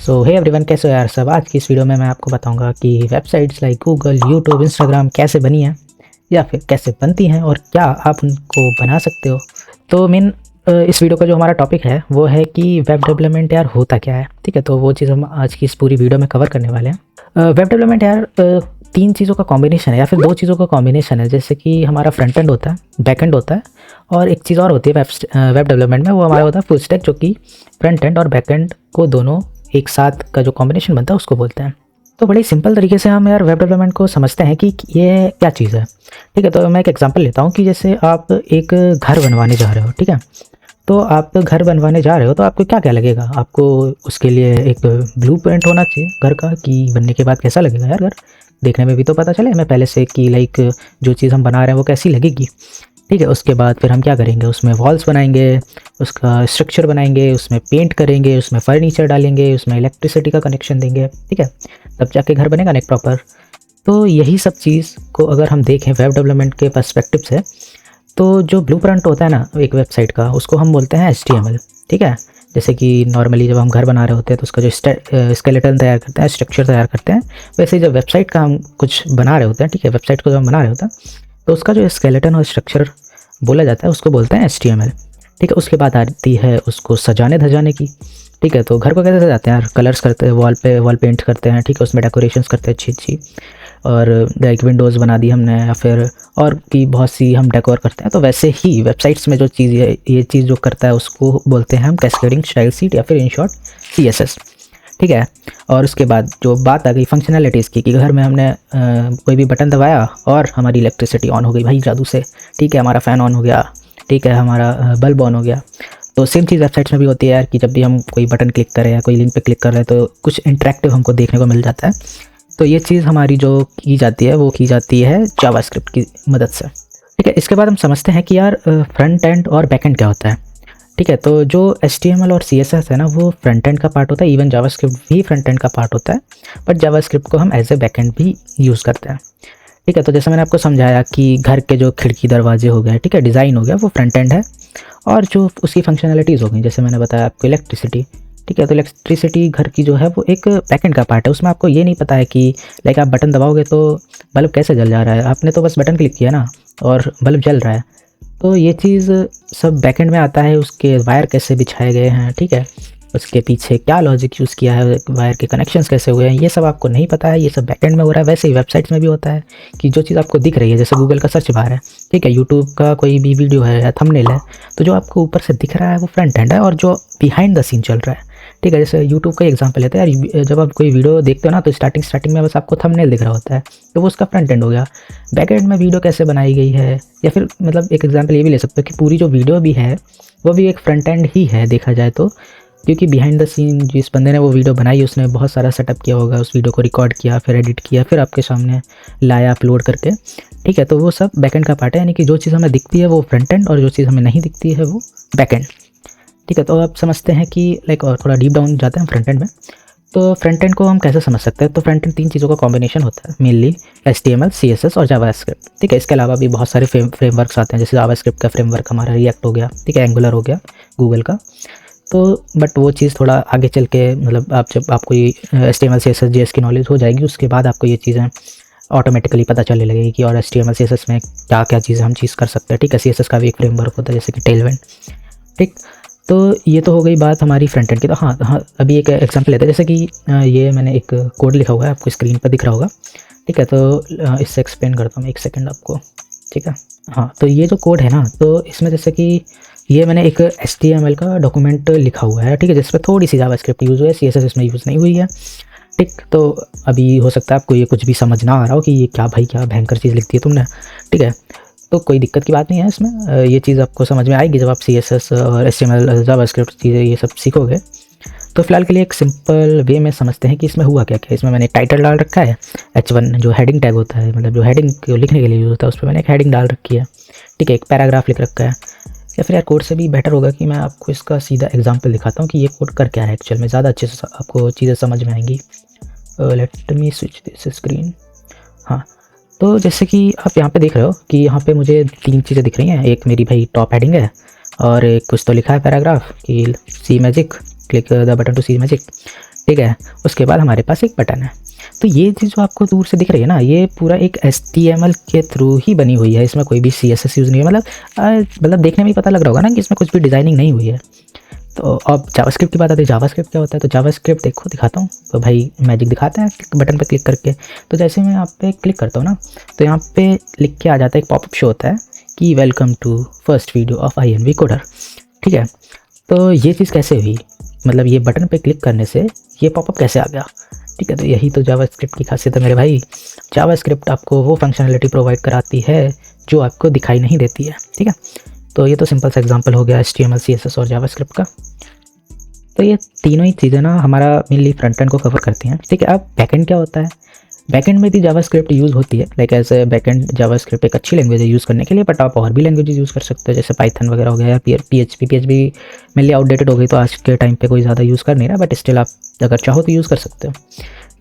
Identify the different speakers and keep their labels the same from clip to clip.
Speaker 1: सो hey everyone, कैसे हो यार सब। आज की इस वीडियो में मैं आपको बताऊंगा कि websites like Google, YouTube, Instagram कैसे बनी हैं या फिर कैसे बनती हैं और क्या आप उनको बना सकते हो। तो मेन इस वीडियो का जो हमारा टॉपिक है वो है कि वेब डेवलपमेंट यार होता क्या है। ठीक है, तो वो चीज़ हम आज की इस पूरी वीडियो में कवर करने वाले हैं। वेब डेवलपमेंट यार तीन चीज़ों का कॉम्बिनेशन है या फिर दो चीज़ों का कॉम्बिनेशन है। जैसे कि हमारा फ्रंट एंड होता है, बैक एंड होता है, और एक चीज़ और होती है वेब डेवलपमेंट में, वो हमारा होता है फुल स्टैक, जो कि फ्रंट एंड और बैक एंड को दोनों एक साथ का जो कॉम्बिनेशन बनता है उसको बोलते हैं। तो बड़ी सिंपल तरीके से हम यार वेब डेवलपमेंट को समझते हैं कि ये क्या चीज़ है। ठीक है, तो मैं एक एग्जांपल लेता हूँ कि जैसे आप एक घर बनवाने जा रहे हो। ठीक है, तो आप घर बनवाने जा रहे हो तो आपको क्या क्या लगेगा। आपको उसके लिए एक ब्लूप्रिंट होना चाहिए घर का, कि बनने के बाद कैसा लगेगा यार घर, देखने में भी तो पता चले हमें पहले से कि लाइक जो चीज़ हम बना रहे हैं वो कैसी लगेगी। ठीक है, उसके बाद फिर हम क्या करेंगे, उसमें वॉल्स बनाएंगे, उसका स्ट्रक्चर बनाएंगे, उसमें पेंट करेंगे, उसमें फर्नीचर डालेंगे, उसमें इलेक्ट्रिसिटी का कनेक्शन देंगे। ठीक है, तब जाके घर बनेगा ना एक प्रॉपर। तो यही सब चीज़ को अगर हम देखें वेब डेवलपमेंट के पर्सपेक्टिव से, तो जो ब्लूप्रिंट होता है ना एक वेबसाइट का, उसको हम बोलते हैं HTML। ठीक है, जैसे कि नॉर्मली जब हम घर बना रहे होते हैं तो उसका जो स्केलेटन तैयार करते हैं, स्ट्रक्चर तैयार करते हैं, वैसे ही जब वेबसाइट का हम कुछ बना रहे होते हैं, ठीक है, वेबसाइट को जब हम बना रहे होते हैं तो उसका जो स्केलेटन और स्ट्रक्चर बोला जाता है उसको बोलते हैं HTML। ठीक है, उसके बाद आती है उसको सजाने धजाने की। ठीक है, तो घर को कैसे सजाते हैं यार, कलर्स करते हैं, वॉल पेंट करते हैं। ठीक है, उसमें डेकोरेशंस करते हैं अच्छी अच्छी, और लाइक विंडोज़ बना दी हमने या फिर और की बहुत सी हम डेकोर करते हैं। तो वैसे ही वेबसाइट्स में जो चीज़ है, ये चीज़ जो करता है उसको बोलते हैं हम कैस्केडिंग स्टाइल शीट या फिर इन शॉर्ट CSS। ठीक है, और उसके बाद जो बात आ गई फंक्शनैलिटीज़ की, कि घर में हमने कोई भी बटन दबाया और हमारी इलेक्ट्रिसिटी ऑन हो गई भाई जादू से। ठीक है, हमारा फ़ैन ऑन हो गया। ठीक है, हमारा बल्ब ऑन हो गया। तो सेम चीज़ वेबसाइट्स में भी होती है यार, कि जब भी हम कोई बटन क्लिक करें या कोई लिंक पे क्लिक कर रहे हैं तो कुछ इंटरेक्टिव हमको देखने को मिल जाता है। तो ये चीज़ हमारी जो की जाती है वो की जाती है जावास्क्रिप्ट की मदद से। ठीक है, इसके बाद हम समझते हैं कि यार फ्रंट एंड और बैक एंड क्या होता है। ठीक है, तो जो HTML और CSS है ना, वो फ्रंट एंड का पार्ट होता है। इवन जावास्क्रिप्ट भी फ्रंट एंड का पार्ट होता है, बट जावास्क्रिप्ट को हम एज ए बैक एंड भी यूज़ करते हैं। ठीक है, तो जैसे मैंने आपको समझाया कि घर के जो खिड़की दरवाजे हो गए, ठीक है, डिज़ाइन हो गया, वो फ्रंट एंड है। और जो उसकी फंक्शनैलिटीज़ हो गई, जैसे मैंने बताया आपको इलेक्ट्रिसिटी। ठीक है, तो इलेक्ट्रिसिटी घर की जो है वो एक बैक एंड का पार्ट है। उसमें आपको ये नहीं पता है कि लाइक आप बटन दबाओगे तो बल्ब कैसे जल जा रहा है, आपने तो बस बटन क्लिक किया ना और बल्ब जल रहा है। तो ये चीज़ सब बैक एंड में आता है। उसके वायर कैसे बिछाए गए हैं, ठीक है, उसके पीछे क्या लॉजिक यूज़ किया है, वायर के कनेक्शंस कैसे हुए हैं, ये सब आपको नहीं पता है। ये सब बैक एंड में हो रहा है। वैसे ही वेबसाइट्स में भी होता है कि जो चीज़ आपको दिख रही है, जैसे गूगल का सर्च बार है, ठीक है, यूट्यूब का कोई भी वीडियो है या थंबनेल है, तो जो आपको ऊपर से दिख रहा है वो फ्रंट एंड है, और जो बिहाइंड द सीन चल रहा है, ठीक है, जैसे यूट्यूब का एग्जांपल लेते हैं यार, जब आप कोई वीडियो देखते हो ना तो स्टार्टिंग में बस आपको थंबनेल दिख रहा होता है, तो वो उसका फ्रंट एंड हो गया। बैक एंड में वीडियो कैसे बनाई गई है, या फिर मतलब एक एग्जांपल ये भी ले सकते हो कि पूरी जो वीडियो भी है वो भी एक फ्रंट एंड ही है देखा जाए तो, क्योंकि बिहाइंड द सीन जिस बंदे ने वो वीडियो बनाई उसने बहुत सारा सेटअप किया होगा, उस वीडियो को रिकॉर्ड किया, फिर एडिट किया, फिर आपके सामने लाया अपलोड करके। ठीक है, तो वो सब बैक एंड का पार्ट है, यानी कि जो चीज़ हमें दिखती है वो फ्रंट एंड और जो चीज़ हमें नहीं दिखती है वो बैक एंड। ठीक है, तो आप समझते हैं कि लाइक और थोड़ा डीप डाउन जाते हैं फ्रंट एंड में। तो फ्रंट एंड को हम कैसे समझ सकते हैं, तो फ्रंट एंड तीन चीज़ों का कॉम्बिनेशन होता है मेनली, HTML, CSS और जावास्क्रिप्ट। ठीक है, इसके अलावा भी बहुत सारे फ्रेमवर्क्स आते हैं, जैसे जावास्क्रिप्ट का फ्रेमवर्क हमारा रिएक्ट हो गया, ठीक है, एंगुलर हो गया गूगल का। तो बट वो चीज़ थोड़ा आगे चल के, मतलब आप जब आपको ये HTML, CSS, JS की नॉलेज हो जाएगी, उसके बाद आपको ये चीज़ें ऑटोमेटिकली पता चलने लगेगी कि और HTML, CSS में क्या क्या चीज़ें हम चीज़ कर सकते हैं। ठीक है, CSS का भी एक फ्रेमवर्क होता है जैसे कि टेलविंड। ठीक, तो ये तो हो गई बात हमारी फ्रंट एंड की। तो हाँ, अभी एक एग्जांपल लेते हैं, जैसे कि ये मैंने एक कोड लिखा हुआ है, आपको स्क्रीन पर दिख रहा होगा। ठीक है, तो इससे एक्सप्लेन करता हूँ, एक सेकंड आपको। ठीक है, हाँ, तो ये जो कोड है ना, तो इसमें जैसे कि ये मैंने एक HTML का डॉक्यूमेंट लिखा हुआ है, ठीक है, जिसमें थोड़ी सी जावास्क्रिप्ट यूज़ हुई है, CSS इसमें यूज़ नहीं हुई है। ठीक, तो अभी हो सकता है आपको ये कुछ भी समझ ना आ रहा हो कि ये क्या भाई, क्या भयंकर चीज़ लिखती है तुमने। ठीक है, तो कोई दिक्कत की बात नहीं है इसमें, ये चीज़ आपको समझ में आएगी जब आप CSS और HTML, जावास्क्रिप्ट चीज़ें ये सब सीखोगे। तो फिलहाल के लिए एक सिंपल वे में समझते हैं कि इसमें हुआ क्या क्या। इसमें मैंने टाइटल डाल रखा है, H1 जो हेडिंग टैग होता है, मतलब जो हेडिंग को लिखने के लिए यूज़ होता है, उस पर मैंने एक हेडिंग डाल रखी है। ठीक है, एक पैराग्राफ लिख रखा है। या फिर यार कोड से भी बेटर होगा कि मैं आपको इसका सीधा एग्जांपल दिखाता हूँ कि ये कोड कर क्या है एक्चुअल में, ज़्यादा अच्छे से आपको चीज़ें समझ में आएंगी। Let me switch this screen. हाँ, तो जैसे कि आप यहाँ पे देख रहे हो कि यहाँ पे मुझे तीन चीज़ें दिख रही हैं। एक मेरी भाई टॉप हेडिंग है, और एक कुछ तो लिखा है पैराग्राफ कि see magic click the button to see magic, ठीक है। उसके बाद हमारे पास एक बटन है। तो ये चीज़ जो आपको दूर से दिख रही है ना, ये पूरा एक HTML के थ्रू ही बनी हुई है, इसमें कोई भी CSS यूज़ नहीं है। मतलब देखने में ही पता लग रहा होगा ना कि इसमें कुछ भी डिज़ाइनिंग नहीं हुई है। तो अब जावास्क्रिप्ट की बात आती है, जावास्क्रिप्ट क्या होता है? तो जावास्क्रिप्ट देखो दिखाता हूँ, तो भाई मैजिक दिखाते हैं बटन पर क्लिक करके। तो जैसे मैं यहाँ पे क्लिक करता हूँ ना, तो यहाँ पे लिख के आ जाता है, एक पॉपअप शो होता है कि welcome to first video of INV coder, ठीक है। तो ये चीज़ कैसे हुई, मतलब ये बटन पे क्लिक करने से ये पॉपअप कैसे आ गया, ठीक है। तो यही तो जावास्क्रिप्ट की खासियत है मेरे भाई। जावास्क्रिप्ट आपको वो फंक्शनलिटी प्रोवाइड कराती है जो आपको दिखाई नहीं देती है, ठीक है। तो ये तो सिंपल सा एग्जांपल हो गया HTML, CSS और जावास्क्रिप्ट का। तो ये तीनों ही चीज़ें ना हमारा मेनली फ्रंट एंड को कवर करती हैं, ठीक है। अब बैकएंड क्या होता है? बैकएंड में भी जावास्क्रिप्ट यूज़ होती है, like as a backend JavaScript एक अच्छी लैंग्वेज है यूज़ करने के लिए, बट आप और भी लैंग्वेजेस यूज़ कर सकते हो, जैसे पाइथन वगैरह हो गया या PHP मेनली आउटडेटेड हो गई, तो आज के टाइम पे कोई ज़्यादा यूज़ कर नहीं रहा, बट स्टिल आप अगर चाहो तो यूज़ कर सकते हो,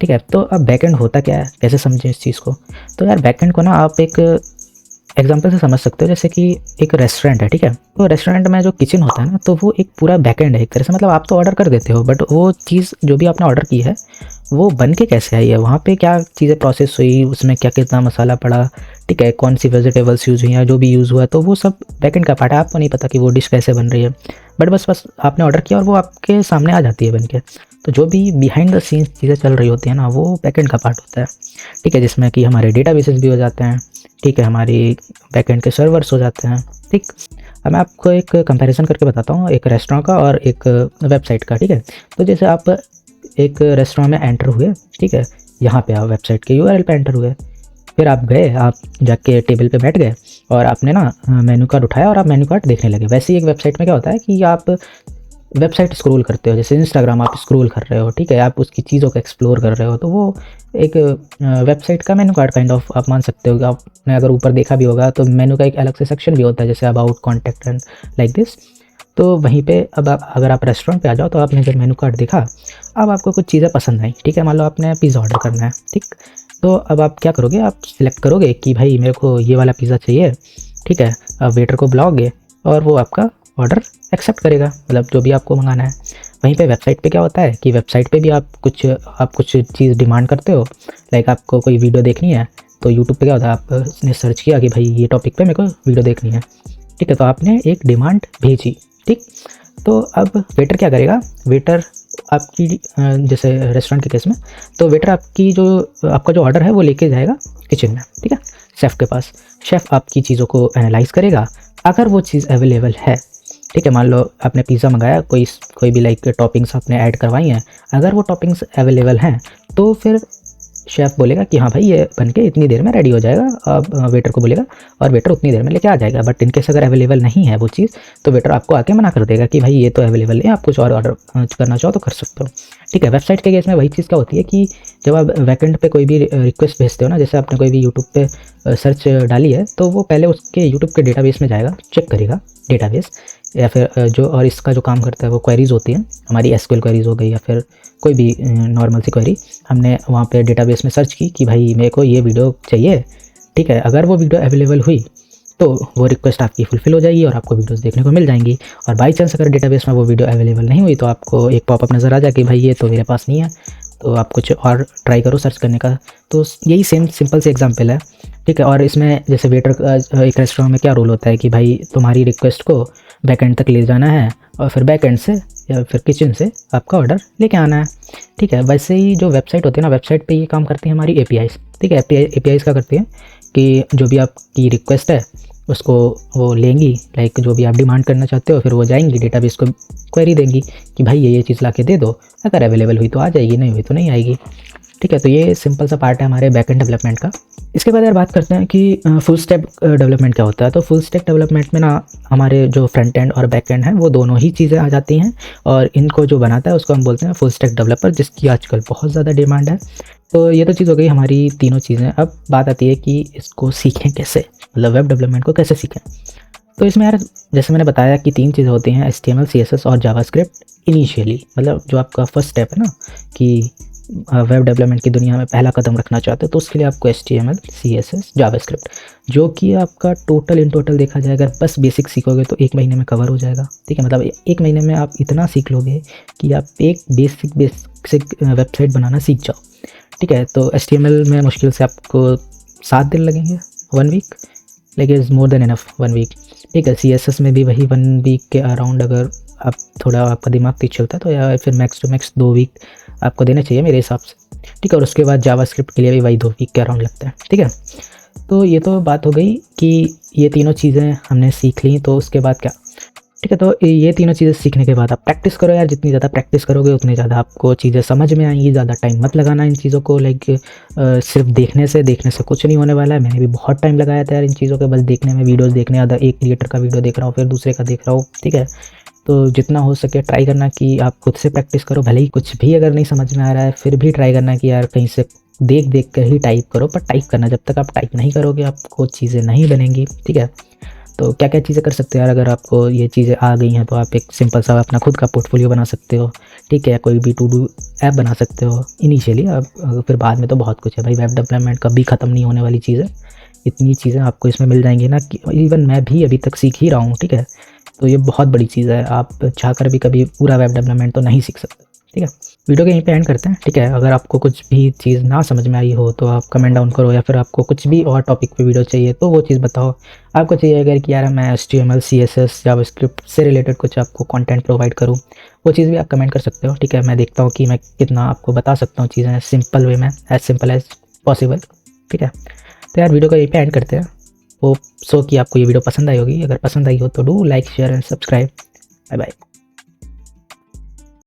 Speaker 1: ठीक है। तो अब बैकएंड होता क्या है, कैसे समझें इस चीज़ को? तो यार बैकएंड को ना आप एक एग्जाम्पल से समझ सकते हो, जैसे कि एक रेस्टोरेंट है, ठीक है। तो रेस्टोरेंट में जो किचन होता है ना, तो वो एक पूरा बैकएंड है एक तरह से। मतलब आप तो ऑर्डर कर देते हो, बट वो चीज़ जो भी आपने ऑर्डर की है वो बन के कैसे आई है, वहाँ पे क्या चीज़ें प्रोसेस हुई, उसमें क्या कितना मसाला पड़ा, ठीक है, कौन सी वेजिटेबल्स यूज़ हुई या जो भी यूज़ हुआ, तो वो सब बैकएंड का पार्ट है। आपको नहीं पता कि वो डिश कैसे बन रही है, बट बस आपने ऑर्डर किया और वो आपके सामने आ जाती है बन के। तो जो भी बिहाइंड द सीन्स चीज़ें चल रही होती है ना, वो बैकएंड का पार्ट होता है, ठीक है। जिसमें कि हमारे डेटाबेसेस भी हो जाते हैं, ठीक है, हमारी बैकएंड के सर्वर्स हो जाते हैं, ठीक। अब मैं आपको एक कंपैरिजन करके बताता हूँ, एक रेस्टोरेंट का और एक वेबसाइट का, ठीक है। तो जैसे आप एक रेस्टोरेंट में एंटर हुए, ठीक है, यहाँ पे आप वेबसाइट के URL पे एंटर हुए, फिर आप गए, आप जाके टेबल पे बैठ गए और आपने ना मेनू कार्ड उठाया और आप मेनू कार्ड देखने लगे। वैसे ही एक वेबसाइट में क्या होता है कि आप वेबसाइट स्क्रॉल करते हो, जैसे इंस्टाग्राम आप स्क्रॉल कर रहे हो, ठीक है, आप उसकी चीज़ों को एक्सप्लोर कर रहे हो, तो वो एक वेबसाइट का मेनू कार्ड काइंड ऑफ आप मान सकते हो कि आपने अगर ऊपर देखा भी होगा तो मेनू का एक अलग से सेक्शन भी होता है, जैसे about, contact and like this. तो वहीं पे अब अगर आप रेस्टोरेंट पे आ जाओ, तो आपने जब मेनू कार्ड देखा, अब आपको कुछ चीज़ें पसंद आई, ठीक है। मान लो आपने पिज़्ज़ा ऑर्डर करना है, ठीक। तो अब आप क्या करोगे, आप सिलेक्ट करोगे कि भाई मेरे को ये वाला पिज़्ज़ा चाहिए, ठीक है। अब वेटर को बुलाओगे और वो आपका ऑर्डर एक्सेप्ट करेगा, मतलब जो भी आपको मंगाना है। वहीं पे वेबसाइट पे क्या होता है कि वेबसाइट पे भी आप कुछ चीज़ डिमांड करते हो, लाइक आपको कोई वीडियो देखनी है, तो यूट्यूब पे क्या होता है, आपने सर्च किया कि भाई ये टॉपिक पे मेरे को वीडियो देखनी है, ठीक है। तो आपने एक डिमांड भेजी, ठीक। तो अब वेटर क्या करेगा, वेटर आपकी जैसे रेस्टोरेंट के केस में, तो वेटर आपका जो ऑर्डर है वो लेके जाएगा किचन में, ठीक है, शेफ़ के पास। शेफ़ आपकी चीज़ों को एनालाइज़ करेगा, अगर वो चीज़ अवेलेबल है, ठीक है। मान लो आपने पिज़्ज़ा मंगाया, कोई भी लाइक टॉपिंग्स आपने ऐड करवाई हैं, अगर वो टॉपिंग्स अवेलेबल हैं, तो फिर शेफ़ बोलेगा कि हाँ भाई ये बन के इतनी देर में रेडी हो जाएगा। अब वेटर को बोलेगा और वेटर उतनी देर में लेके आ जाएगा। बट इनकेस अगर अवेलेबल नहीं है वो चीज़, तो वेटर आपको आके मना कर देगा कि भाई ये तो अवेलेबल नहीं है, आप कुछ और ऑर्डर करना चाहो तो कर सकते हो, ठीक है। वेबसाइट के केस में वही चीज़ क्या होती है कि जब आप बैकएंड पे कोई भी रिक्वेस्ट भेजते हो ना, जैसे आपने कोई भी यूट्यूब पे सर्च डाली है, तो वो पहले उसके यूट्यूब के डेटाबेस में जाएगा, चेक करेगा डेटाबेस, या फिर और इसका जो काम करता है वो क्वेरीज़ होती हैं हमारी, SQL क्वेरीज़ हो गई या फिर कोई भी नॉर्मल सी क्वेरी, हमने वहाँ पे डेटाबेस में सर्च की कि भाई मेरे को ये वीडियो चाहिए, ठीक है। अगर वो वीडियो अवेलेबल हुई तो वो रिक्वेस्ट आपकी फुलफ़िल हो जाएगी और आपको वीडियोस देखने को मिल जाएंगी। और बाई चांस अगर डेटाबेस में वो वीडियो अवेलेबल नहीं हुई, तो आपको एक पॉपअप नज़र आ जाए कि भाई ये तो मेरे पास नहीं है, तो आप कुछ और ट्राई करो सर्च करने का। तो यही सिंपल से एग्जांपल है, ठीक है। और इसमें जैसे वेटर एक रेस्टोरेंट में क्या रोल होता है कि भाई तुम्हारी रिक्वेस्ट को बैकएंड तक ले जाना है और फिर बैकएंड से या फिर किचन से आपका ऑर्डर लेके आना है, ठीक है। वैसे ही जो वेबसाइट होती है ना, वेबसाइट पे ये काम करती है हमारी APIs, ठीक है। APIs क्या करती है कि जो भी आपकी रिक्वेस्ट है उसको वो लेंगी, लाइक जो भी आप डिमांड करना चाहते हो, फिर वो जाएंगी डेटाबेस को क्वेरी देंगी कि भाई ये चीज़ ला के दे दो, अगर अवेलेबल हुई तो आ जाएगी, नहीं हुई तो नहीं आएगी, ठीक है। तो ये सिंपल सा पार्ट है हमारे बैकएंड डेवलपमेंट का। इसके बाद यार बात करते हैं कि फुल स्टैक डेवलपमेंट क्या होता है। तो फुल स्टैक डेवलपमेंट में ना हमारे जो फ्रंट एंड और बैक एंड है वो दोनों ही चीज़ें आ जाती हैं, और इनको जो बनाता है उसको हम बोलते हैं फुल स्टैक डेवलपर, जिसकी आजकल बहुत ज़्यादा डिमांड है। तो ये तो चीज़ हो गई हमारी तीनों चीज़ें। अब बात आती है कि इसको सीखें कैसे, मतलब वेब डेवलपमेंट को कैसे सीखें। तो इसमें यार जैसे मैंने बताया कि 3 चीज़ें होती हैं, HTML, CSS और जावास्क्रिप्ट इनिशियली, मतलब जो आपका फर्स्ट स्टेप है ना कि वेब डेवलपमेंट की दुनिया में पहला कदम रखना चाहते हो तो उसके लिए आपको HTML, CSS, जावास्क्रिप्ट, जो कि आपका टोटल इन टोटल देखा जाए अगर बस बेसिक सीखोगे तो 1 महीने में कवर हो जाएगा। ठीक है, मतलब 1 महीने में आप इतना सीख लोगे कि आप एक बेसिक वेबसाइट बनाना सीख जाओ। ठीक है, तो HTML में मुश्किल से आपको 7 दिन लगेंगे, 1 वीक, लेकिन is more than enough 1 week. ठीक है, CSS में भी वही 1 वीक के अराउंड, अगर आप थोड़ा आपका दिमाग तेज चलता है तो या फिर मैक्स टू मैक्स 2 वीक आपको देने चाहिए मेरे हिसाब से। ठीक है, और उसके बाद जावास्क्रिप्ट के लिए भी वही 2 वीक के अराउंड लगता है। ठीक है, तो ये तो बात हो गई कि ये तीनों चीज़ें हमने सीख ली, तो उसके बाद क्या। ठीक है, तो ये तीनों चीज़ें सीखने के बाद आप प्रैक्टिस करो यार, जितनी ज़्यादा प्रैक्टिस करोगे उतनी ज़्यादा आपको चीज़ें समझ में आएंगी। ज़्यादा टाइम मत लगाना इन चीज़ों को, लाइक सिर्फ देखने से कुछ नहीं होने वाला है। मैंने भी बहुत टाइम लगाया था यार इन चीज़ों के बस देखने में, वीडियोस देखने, आधा एक क्रिएटर का वीडियो देख रहा हूँ फिर दूसरे का देख रहा हूँ। ठीक है, तो जितना हो सके ट्राई करना कि आप खुद से प्रैक्टिस करो, भले ही कुछ भी अगर नहीं समझ में आ रहा है फिर भी ट्राई करना कि यार कहीं से देख कर ही टाइप करो, पर टाइप करना, जब तक आप टाइप नहीं करोगे आपको चीज़ें नहीं बनेंगी। ठीक है, तो क्या क्या चीज़ें कर सकते हो यार, अगर आपको ये चीज़ें आ गई हैं तो आप एक सिंपल सा अपना खुद का पोर्टफोलियो बना सकते हो। ठीक है, कोई भी टू डू ऐप बना सकते हो इनिशियली, अब फिर बाद में तो बहुत कुछ है भाई, वेब डेवलपमेंट कभी ख़त्म नहीं होने वाली चीज़ है। इतनी चीज़ें आपको इसमें मिल जाएंगी ना कि इवन मैं भी अभी तक सीख ही रहा हूँ। ठीक है, तो ये बहुत बड़ी चीज़ है, आप चाहकर भी कभी पूरा वेब डेवलपमेंट तो नहीं सीख सकते। ठीक है, वीडियो को यहीं पे एंड करते हैं। ठीक है, अगर आपको कुछ भी चीज़ ना समझ में आई हो तो आप कमेंट डाउन करो, या फिर आपको कुछ भी और टॉपिक पे वीडियो चाहिए तो वो चीज़ बताओ। आपको चाहिए अगर कि यार मैं HTML, CSS, जावास्क्रिप्ट से रिलेटेड कुछ आपको कंटेंट प्रोवाइड करूँ, वो चीज़ भी आप कमेंट कर सकते हो। ठीक है, मैं देखता हूँ कि मैं कितना आपको बता सकता हूँ चीज़ें सिंपल वे में, एज सिंपल एज पॉसिबल। ठीक है, तो यार वीडियो को यहीं पे एंड करते हैं। होप सो कि आपको ये वीडियो पसंद आई होगी। अगर पसंद आई हो तो do like, share and subscribe. Bye bye.